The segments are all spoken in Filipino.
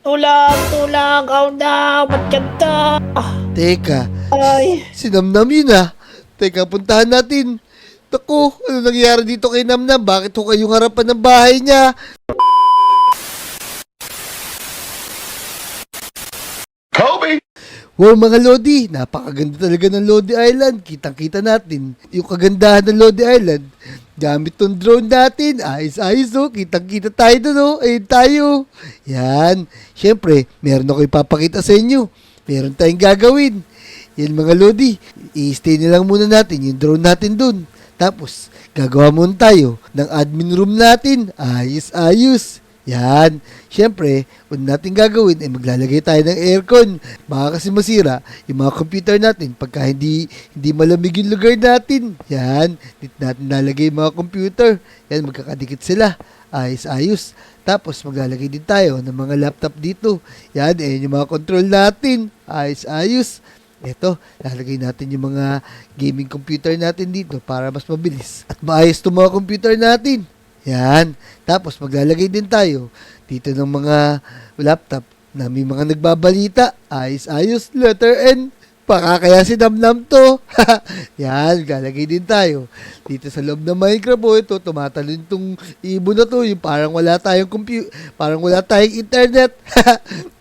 Tulang, oh na, ba't ganda? Teka, Ay, si Namnam yun ah. Teka, puntahan natin. Naku, ano nangyari dito kay Namnam? Bakit ho kayong harapan ng bahay niya? Wow mga Lodi, napakaganda talaga ng Lodi Island. Kitang-kita natin yung kagandahan ng Lodi Island. Gamit tong drone natin, ayos-ayos oh. Kitang-kita tayo doon oh. Ayun tayo. Yan. Siyempre, meron ako ipapakita sa inyo. Meron tayong gagawin. Yan mga Lodi, i-stay na lang muna natin yung drone natin doon. Tapos, gagawa muna tayo ng admin room natin. Ayos-ayos. Yan. Siyempre, una natin gagawin ay maglalagay tayo ng aircon. Baka kasi masira yung mga computer natin pagka hindi malamig yung lugar natin. Yan. Dito natin lalagay yung mga computer. Yan, magkakadikit sila. Ayos-ayos. Tapos, maglalagay din tayo ng mga laptop dito. Yan, yung mga control natin. Ayos-ayos. Ito, lalagay natin yung mga gaming computer natin dito para mas mabilis at maayos itong mga computer natin. Yan. Tapos maglalagay din tayo dito ng mga laptop na may mga nagbabalita. Ayos-ayos, letter N. Baka kaya si Namnam to. Yan, lalagay din tayo dito sa loob ng Minecraft. Oh, ito, tumatalon tong ibon na to. Yung parang wala tayong parang wala tayong internet.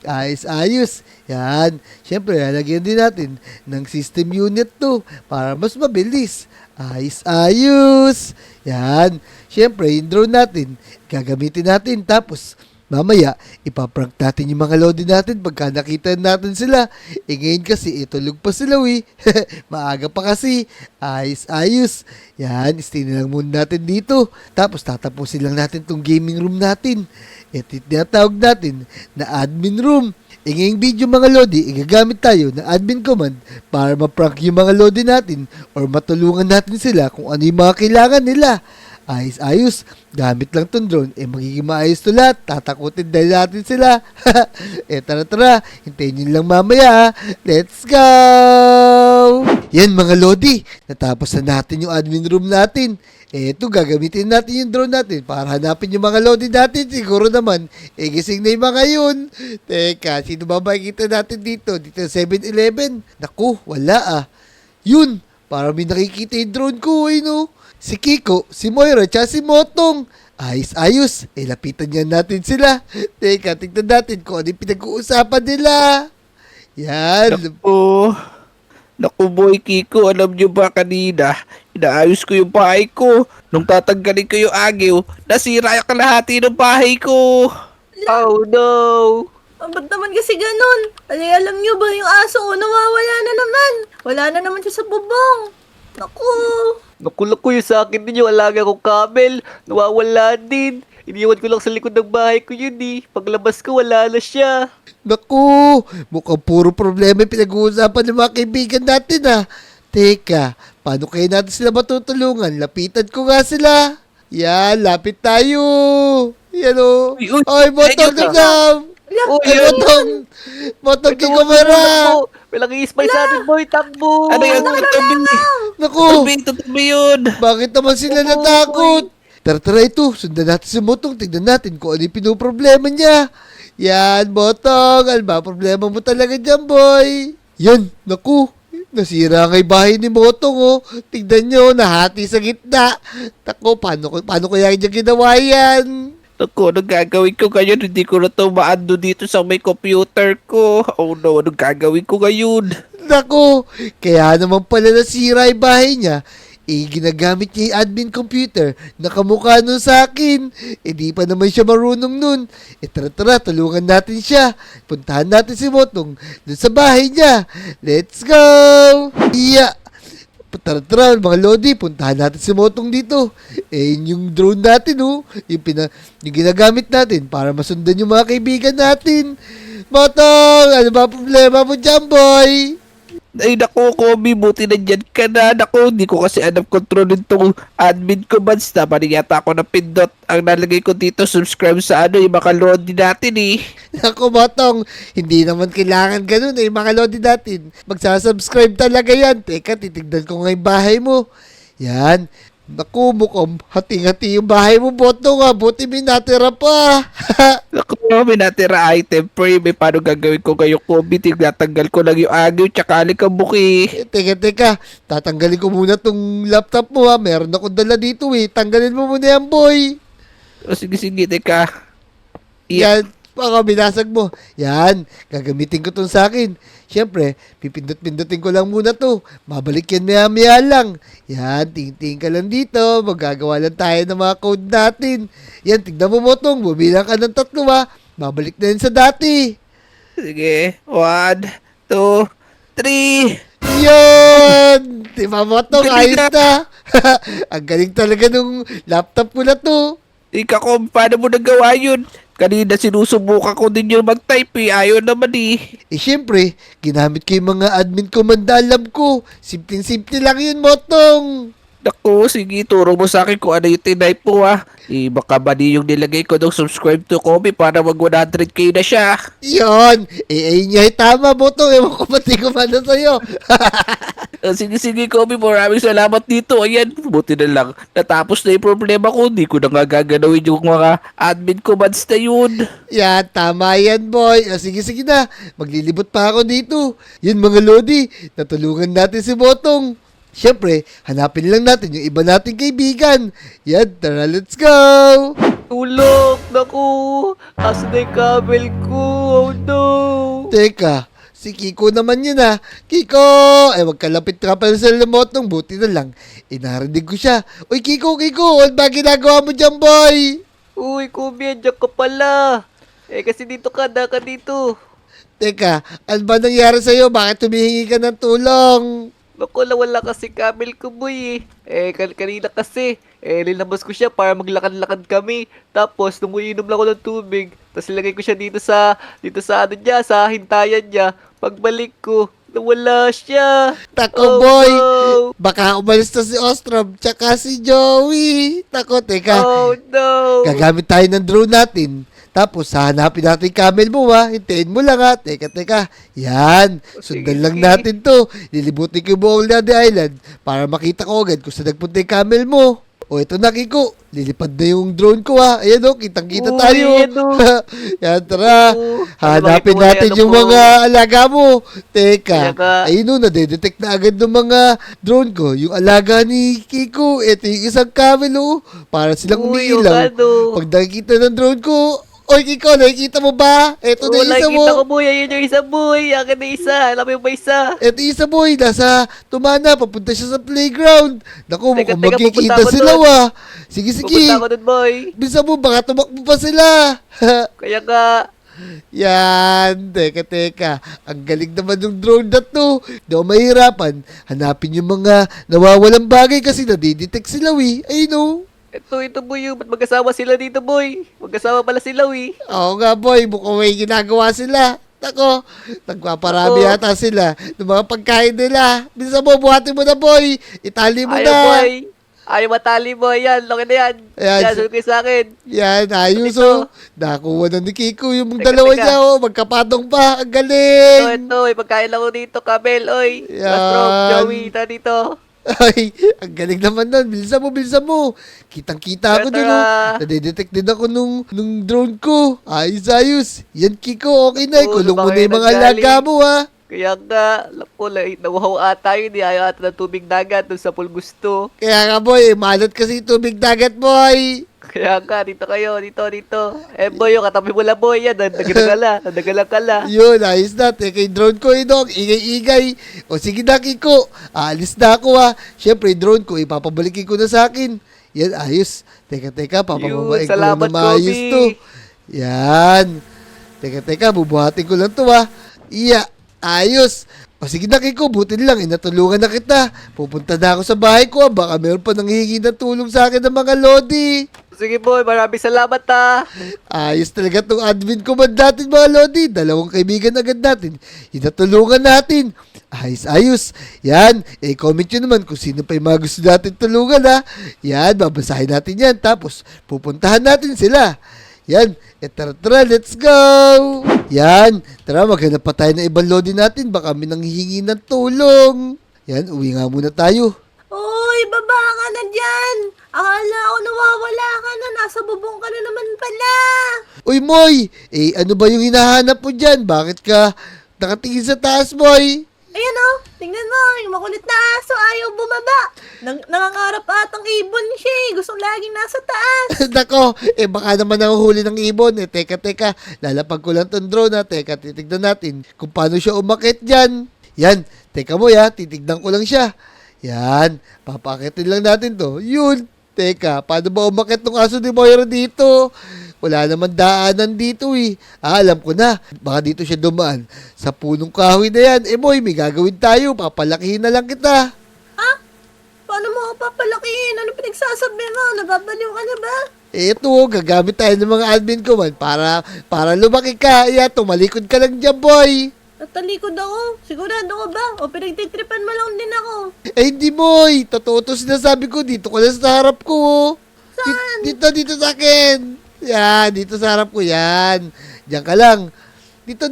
Ayos-ayos. Yan. Siyempre, lalagyan din natin ng system unit to para mas mabilis. Ayos-ayos. Yan. Siyempre, yung drone natin, gagamitin natin. Tapos, mamaya, ipaprank natin yung mga Lodi natin pagka nakita natin sila. Ngayon kasi, itulog pa sila, Maaga pa kasi. Ayos-ayos. Yan, stay na lang muna natin dito. Tapos, tatapusin lang natin tong gaming room natin. Ito yung tinatawag natin na admin room. Ngayong video mga Lodi, igagamit tayo ng admin command para ma-prank yung mga Lodi natin or matulungan natin sila kung ano yung mga kailangan nila. Ayos-ayos, gamit lang tong drone, magiging maayos to lahat, tatakutin dahil natin sila. Tara, hintayin nyo lang mamaya. Let's go! Yan mga Lodi, natapos na natin yung admin room natin. Ito, gagamitin natin yung drone natin para hanapin yung mga Lodi natin. Siguro naman, gising na yung mga yun. Teka, sino ba makikita natin dito? Dito 7-Eleven. Naku, wala ah. Yun, para may nakikita yung drone ko, no? Si Kiko, si Moira, tsaka si Motong. Ayos-ayos, lapitan niya natin sila. Teka, tignan natin kung ano yung pinag-uusapan nila. Yan. Naku boy Kiko, alam niyo ba kanina, inaayos ko yung bahay ko. Nung tatanggalin ko yung agyo, nasira yung kalahati ng bahay ko. Oh no! Ba't naman kasi ganun? Alam nyo ba yung aso ko nawawala na naman? Wala na naman siya sa bubong. Naku! Nakulak ko yung sa akin din yung alaga kong camel. Nawawala din. Iniwan ko lang sa likod ng bahay ko yun Paglabas ko, wala na siya. Naku, mukhang puro problema yung pinag-uusapan ng mga kaibigan natin Teka, paano kaya natin sila matutulungan? Lapitan ko nga sila. Yan, lapit tayo. Yan o. Uy, Ay, Motong ayun Gagam. Ay, Motong. Motong Kikamera. May nang-i-spy sa atin, boy. Takbo! Ano yun? Naku, Tabi yun! bakit naman sila natakot? Tara, ito. Sundan natin si Motong. Tignan natin kung ano yung pinoproblema niya. Yan, Motong. Ano ba problema mo talaga dyan, boy? Yan, naku. Nasira nga yung bahay ni Motong, Tignan nyo, nahati sa gitna. Naku, paano kaya niya ginawa yan? Naku, anong gagawin ko ngayon? Hindi ko na ito maando dito sa may computer ko. Oh no, anong gagawin ko ngayon? Naku, kaya naman pala nasira yung bahay niya. Ginagamit niya yung admin computer na kamukha nun sa akin. Di pa naman siya marunong nun. Tara, tulungan natin siya. Puntahan natin si Motong dun sa bahay niya. Let's go! Iya! Tara, mga Lodi, puntahan natin si Motong dito. Yung drone natin, yung ginagamit natin para masundan yung mga kaibigan natin. Motong, ano ba problema mo dyan, boy? Ay naku, Kobe, buti na dyan ka na. Naku, hindi ko kasi alam kontrolin tong admin commands na. Mali yata ako na pindot. Ang nalagay ko dito, subscribe sa yung mga Lodi natin Naku, Motong, hindi naman kailangan ganun mga Lodi natin. Magsasubscribe talaga yan. Teka, titignan ko nga yung bahay mo. Yan. Naku, mukhang hati-hati yung bahay mo, Botong, buti may natira pa. Naku, may natira item frame. Paano gagawin ko ngayong COVID? Tinatanggal ko lang yung agaw tsaka alikabuki. Teka, tatanggalin ko muna tong laptop mo, meron akong dala dito tanggalin mo muna yan, boy. O, sige, teka. Yan, baka binasag mo. Yan, gagamitin ko tong sa akin. Siyempre, pipindot-pindutin ko lang muna to. Mabalik yan maya-maya lang. Yan, ting-ting ka lang dito. Magagawa lang tayo ng mga code natin. Yan, tignan mo, Motong. Bumilang ka ng 3, Babalik na yun sa dati. Sige, 1, 2, 3. Yun! Diba, Motong? Galing Ayos na. Ang galing talaga nung laptop ko na to. Ika ko, paano mo nagawa yun? Kanina sinusubukan ko din yung mag-type Ayaw naman Siyempre, ginamit ko yung mga admin command na alam ko. Simpleng-simple lang yun, Motong. Naku, sige, turo mo sa akin kung ano yung tinype mo baka mali yung nilagay ko ng subscribe to Kobe para mag 100k na siya. Yun! Ayun niya, tama, Motong. Ewan ko pati kumano sa'yo. Sige, Kobe, maraming salamat dito. Ayan, buti na lang. Natapos na yung problema ko. Hindi ko na nga gaganawin yung mga admin commands na yun. Yan, tama yan, boy. Sige na. Maglilibot pa ako dito. Yun, mga Lodi. Natulungan natin si Motong. Siyempre, hanapin lang natin yung iba nating kaibigan. Yan, tara, let's go! Tulog! Naku! Asa na yung kabel ko? Oh no! Teka, si Kiko naman yun Kiko! Magkalapit ka pala sa Motong. Buti na lang. Narinig ko siya. Uy, Kiko! Ano ba ginagawa mo dyan, boy? Uy, Kubi, andyan ka pala. Kasi dito ka dito. Teka, ano ba nangyari sa'yo? Bakit humihingi ka ng tulong? Naku, wala kasi kabel ko, boy. Kanina kasi, linabas ko siya para maglakad-lakad kami. Tapos, nung uinom lang ako ng tubig, tapos ilagay ko siya dito sa sa hintayan niya. Pagbalik ko, nawala siya. Tako, boy! Baka umalis na si Ostrom, tsaka si Joey. Tako, teka. Oh no! Gagamit tayo ng drone natin. Tapos, hahanapin natin yung camel mo, Hintayin mo lang, Teka. Yan. Sundan lang natin to. Lilibutin ko yung buong Lodi Island para makita ko agad kung saan nagpunta yung camel mo. O, ito na, Kiko. Lilipad na yung drone ko, Ayan, kitang-kita Uy, tayo. ayan, Yan, tara. Hanapin Ano natin ba yung ito? mga alaga mo. Teka. Alaga. Ayun, nadedetect na agad ng mga drone ko. Yung alaga ni Kiko. Ito yung isang camel, Para silang Uy, umiilaw. yung ano. Pag nakikita ng drone ko, oy, Kiko, nakikita mo ba? Ito na isa mo. Nakikita ko, boy. Ayun yung isa, boy. Akin na isa. Alam mo yung ba isa? Ito isa, boy. Nasa tumana. Papunta siya sa playground. Naku, Teka, mukhang magkikita pupunta ako sila, doon. Sige. Pupunta ako dun, boy. Bisa mo, baka tumakbo pa sila. Kaya nga, Yan. Teka. Ang galing naman ng drone na to. Hindi ako mahirapan. Hanapin yung mga nawawalang bagay kasi nadidetect sila, Ayun, ito, boy. Ba't magkasama sila dito, boy? Magkasama pala sila, Oo nga, boy. Mukhang may ginagawa sila. Tako, nagpaparami Ako. yata sila ng mga pagkain nila. Bisa mo, buhatin mo na, boy. Itali mo Ayaw, na. boy. Ayaw matali, boy. Yan, laki na yan. Ayan. Yan, sunod kayo sa akin. Yan, ayos, Ito. Nakuha na ni Kiko yung Teka, dalawa teka. niya, Magkapatong pa. Ang Ito, galing. may pagkain lang ko dito, Kabel, oy. Yan. Astro, Joey, ta dito. Ay, ang galing naman nun. Bilisan mo. Kitang-kita ako dun, Tara. Nadedetect din ako nung drone ko. Ayos. Yan, Kiko, okay na. Oo, Kulong mo na lumaki yung mga ng alaga galing. mo, Kaya nga, lako, nawahaw ata yun. Ayaw ata ng tubig dagat dun sa pool gusto. Kaya nga, boy, malot kasi yung tubig dagat, boy. Kaya nga, dito kayo, dito. Boy, yung katabi mo lang, boy. Yan, nadagalang ka la. Yun, ayos na. Teka yung drone ko, Dong. Ingay-ingay. O sige na, Kiko. Aalis na ako, Siyempre, yung drone ko, ipapabalikin ko na sa akin. Yan, ayos. Teka, papababain ko lang salamat, na maayos Kobe. to. Yan. Teka, bubuhatin ko lang to, Iya, ayos. O sige na, Kiko, buti lang, natulungan na kita. Pupunta na ako sa bahay ko, baka meron pa nanghihingi ng tulong sa akin ng mga Lodi. Sige, boy, maraming salamat, Ayos talaga tong admin command natin, mga Lodi. Dalawang kaibigan agad natin. Inatulungan natin. Ayos. Yan. Comment nyo naman kung sino pa yung mga gusto natin tulungan, Yan, babasahin natin yan. Tapos, pupuntahan natin sila. Yan. Tara, let's go. Yan. Tara, maghanap pa tayo ng ibang Lodi natin. Baka may nanghihingi ng tulong. Yan, uwi nga muna tayo. Uy, baba ka na dyan. Akala ko nawawala ka na, nasa bubong ka na naman pala. Uy, Moy! Ano ba yung hinahanap mo dyan? Bakit ka nakatingin sa taas, Moy? Ayan o, tingnan mo, yung makulit na aso ayaw bumaba. Nangangarap atang ibon siya eh, gustong laging nasa taas. Nako, baka naman nahuhuli ng ibon. Teka, lalapag ko lang tong drone, ha. Teka, titignan natin kung paano siya umakit dyan. Yan, teka mo, ya, titignan ko lang siya. Yan, papakitin lang natin to. Yun, teka, paano ba umakit ng aso ni Moira dito? Wala naman daanan dito eh. Alam ko na, baka dito siya dumaan. Sa punong kahoy na yan. Moy, may gagawin tayo. Papalakihin na lang kita. Ha? Paano mo ako papalakihin? Ano pinagsasabi mo? Nababaliw ka na ba? Eto, gagamit tayo ng mga admin command para lumaki ka. Ayan, tumalikod ka lang dyan, boy. Natalikod ako. Sigurado ka ba? O pinagtitripan mo lang din ako. Hindi, boy. Totoo to sinasabi ko. Dito ka lang sa harap ko. Saan? Dito sa akin. Yan, dito sa harap ko. Yan. Diyan ka lang. Dito.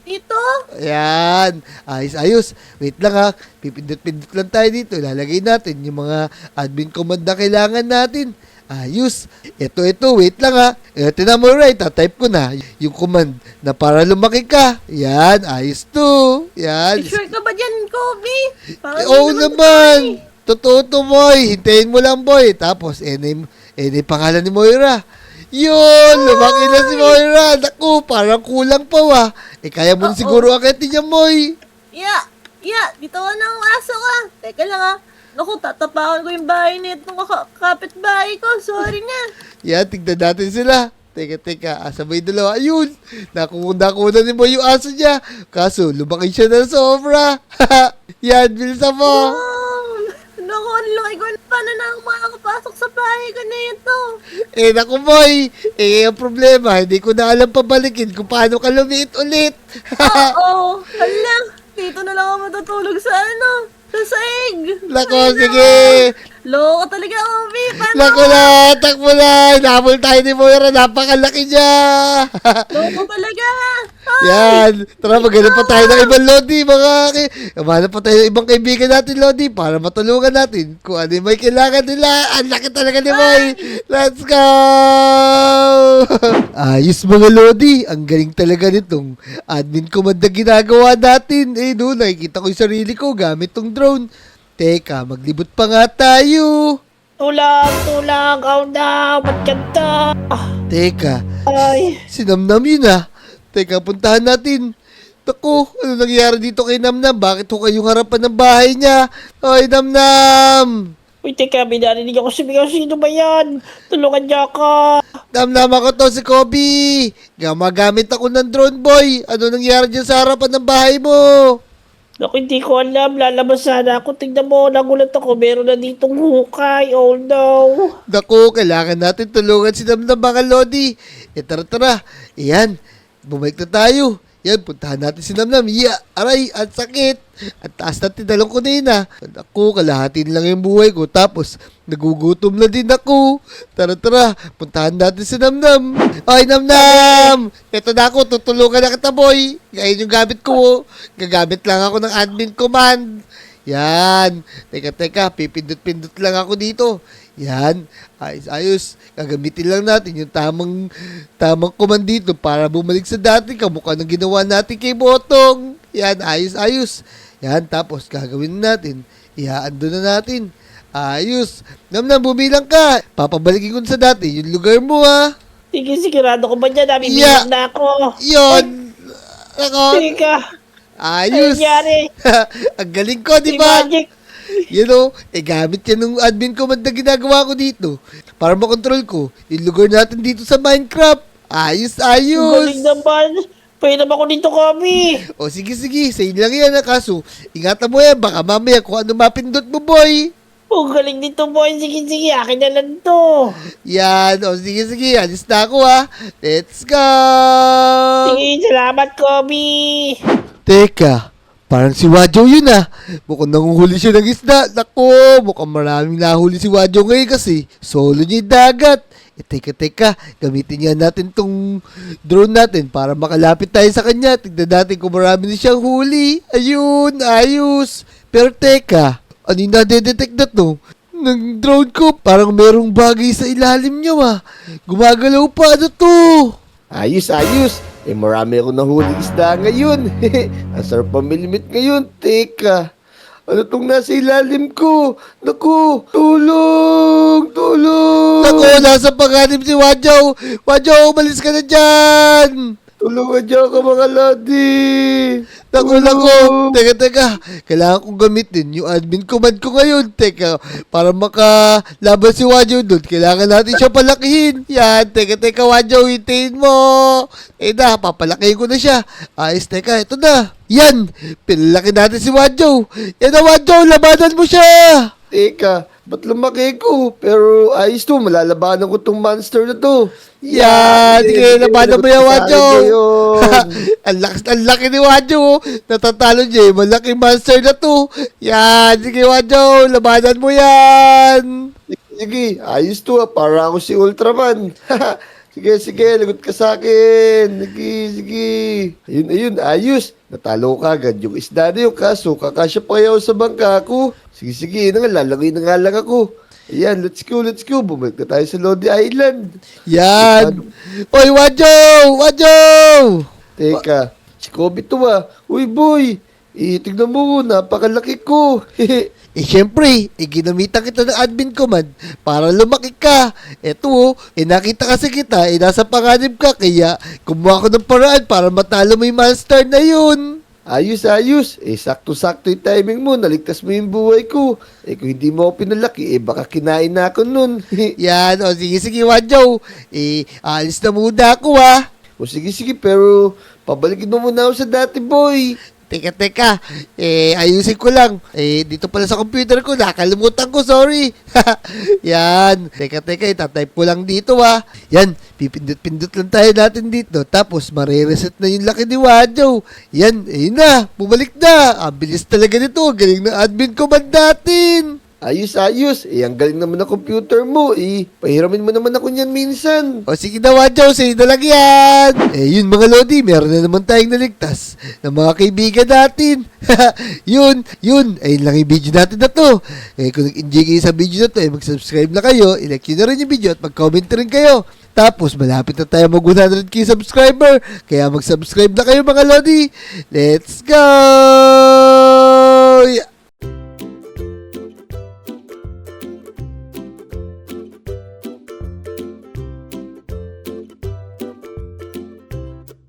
Dito? Ayan. Ayos. Wait lang ha. Pipindot-pindot lang tayo dito. Ilalagay natin yung mga admin command na kailangan natin. Ayos. Ito. Wait lang ha. Tinan mo right. Type ko na yung command na para lumaki ka. Yan. Ayos to. Yan. Sure ka ba dyan, Kobe? Parang Oo hindi naman. Totoo to, boy. Hintayin mo lang, boy. Tapos, pangalan ni Moira. Yun, lumaki na si Moira. Naku, parang kulang pa wa. Kaya mo na siguro akitin niya, Moy. Yeah, dito ka ng aso ka. Teka lang ha. Naku, tatapakan ko yung bahay nito ng kapitbahay ko. Sorry na. Yan, tignan natin sila. Teka, asa ba yung dalawa? Ayun, nakuna ni Moy yung aso niya. Kaso, lumaki siya na sobra. Yan, bilisan mo. Naku, ang laki ko. Paano na ako makakapasok sa bahay ko na ito? Naku, Moy. Ang problema, hindi ko na alam pabalikin kung paano ka lumiit ulit. Oo, hala. Dito na lang ako matutulog sa sa saig. Nako, sige. Loko talaga, Obi. Paano? Nako na, takbo na. Nabol tayo ni Moira. Napakalaki niya. Loko talaga. Yan. Tara, maghanap pa tayo ng ibang Lodi. Maghanap pa tayo ng ibang kaibigan natin, Lodi, para matulungan natin kung ano yung may kailangan nila. Ang laki talaga ni Moy. Let's go! Ayos mga Lodi. Ang galing talaga nitong admin command na ginagawa natin. No, nakikita ko yung sarili ko gamit tong drone. Teka, maglibot pa nga tayo. Tulang, oh no, ba't ganda? Teka, Ay, sinamnam yun ah. Teka, puntahan natin. Naku, ano nangyayari dito kay Namnam? Bakit ho kayong harapan ng bahay niya? Ay, Namnam! uy, teka, may narinig ako sumigaw. Sino ba yan? Tulungan niya ako. Namnam ako to si Kobe. Gamagamit ako ng drone boy. Ano nangyayari dyan sa harapan ng bahay mo? Naku, hindi ko alam. Lalabas sana ako. Tignan mo, nagulat ako. Meron na ditong hukay. Oh no. Naku, kailangan natin tulungan si Namnam mga Lodi. Tara. Ayan, bumalik na tayo. Yan, puntahan natin si Namnam. Aray, ang sakit. Ang taas na tinalong ko na yun ah. Naku, kalahatin lang yung buhay ko. Tapos, nagugutom na din ako. Tara, puntahan natin si Namnam. Ay, Namnam! Ito na ako, tutulungan na kita, boy. Ngayon yung gamit ko. Gagamit lang ako ng admin command. Yan. Teka, pipindot-pindot lang ako dito. Yan. Ayos. Gagamitin lang natin yung tamang command dito para bumalik sa dati kamukha ng ginawa natin kay Botong. Yan. Ayos. Yan. Tapos, gagawin natin. Iaando na natin. Ayos. Namnam, bumilang ka. Papabalikin ko sa dati yung lugar mo, ha. Sige, sigurado ko ba dyan? Nabibilang na ako. Yun. Ako. Teka. Ayos. Nangyari? Ang galing ko, di Si ba? Magic. You know, gamit yan ng admin command na ginagawa ko dito para makontrol ko yung lugar natin dito sa Minecraft. Ayos. Galing naman. Pwede naman ako dito, Kobe. O sige, sa'yo lang yan ha. Kaso, ingatan mo yan. Baka mamaya kung ano mapindot mo, boy. Oh, galing dito, boy. Sige. Akin na lang to. Yan. O sige. Alis na ako ha. Let's go. Sige, salamat, Kobe. Teka. Parang si Wadjo yun ah. Mukhang nanguhuli siya ng isda. Nako, mukhang maraming nahuli si Wadjo ngayon kasi solo niya yung dagat. Teka. Gamitin nga natin tong drone natin para makalapit tayo sa kanya. Tignan natin kung marami na siyang huli. Ayun, ayos. Pero teka, Ano yung nadedetect na to? Ng drone ko, parang merong bagay sa ilalim niya Gumagalaw pa, ano to? Ayos, ayos. Marami akong nahuling isda ngayon. Ang sarap pamilimit ngayon. Teka, ano tong nasa ilalim ko? Naku, tulong! Tulong! Naku, nasa panganib si Wajaw! Wajaw, umalis ka na dyan! Tulungan niyo ako mga lodi! Naku! Teka. Kailangan kong gamitin yung admin command ko ngayon. Teka, para makalaban si Wajaw doon, kailangan natin siya palakihin. Yan, teka, Wajaw, hintayin mo. Na, papalakihin ko na siya. Ayos, teka, ito na. Yan, pinalaki natin si Wajaw. Yan na, Wajaw, labanan mo siya. Teka, ba't lumaki ko? Pero ayos to, malalabanan ko tong monster na to. Yan, sige, labanan mo yan, Wajaw. Ngayon. Ang laki ni Wajo. Natatalo niya eh. Malaking monster na to. Yan. Sige, Wajo. Labanan mo yan. Sige, ayos to para ako si Ultraman. Sige, lagot ka sa akin. Sige. Ayun, ayos. Natalo ka agad yung isda na yun, kaso kakasya pa kayo sa bangka ko. Sige, lalagay na nga lang ako. Ayan, let's go. Bumalik na tayo sa Lodi Island. Yan. Oy, Wajo. Teka, si Kobe to Uy, boy. Tignan mo, napakalaki ko. Siyempre, ginamitan kita ng admin command para lumaki ka. Eto, nakita kasi kita, nasa panganib ka, kaya kumuha ko ng paraan para matalo mo yung monster na yun. Ayos. Sakto-sakto yung timing mo. Naligtas mo yung buhay ko. Kung hindi mo ako pinalaki, baka kinain na ako nun. Yan, o sige, Wajo. Alis na muna ako O sige, pero pabalikin mo muna ako sa dati, boy. Teka, ayusin ko lang. Dito pala sa computer ko, nakalimutan ko, sorry. Yan, teka, itatype ko lang dito Yan, pipindot-pindot lang tayo natin dito. Tapos, marireset na yung laki ni Wajo. Yan, ayun na, bumalik na. Ang bilis talaga nito, galing ng admin command natin. Ayos. Ang galing naman ng computer mo. Pahiramin mo naman ako niyan minsan. O sige na, Wajo, sa'yo na lang yan. Yun mga Lodi, meron na naman tayong naligtas ng mga kaibigan natin. yun. Ayun lang yung video natin na to. Kung nag-enjoy kayo sa video na to, mag-subscribe na kayo, i-like nyo na rin yung video at mag-comment rin kayo. Tapos, malapit na tayo mag 100k subscriber. Kaya mag-subscribe na kayo mga Lodi. Let's go!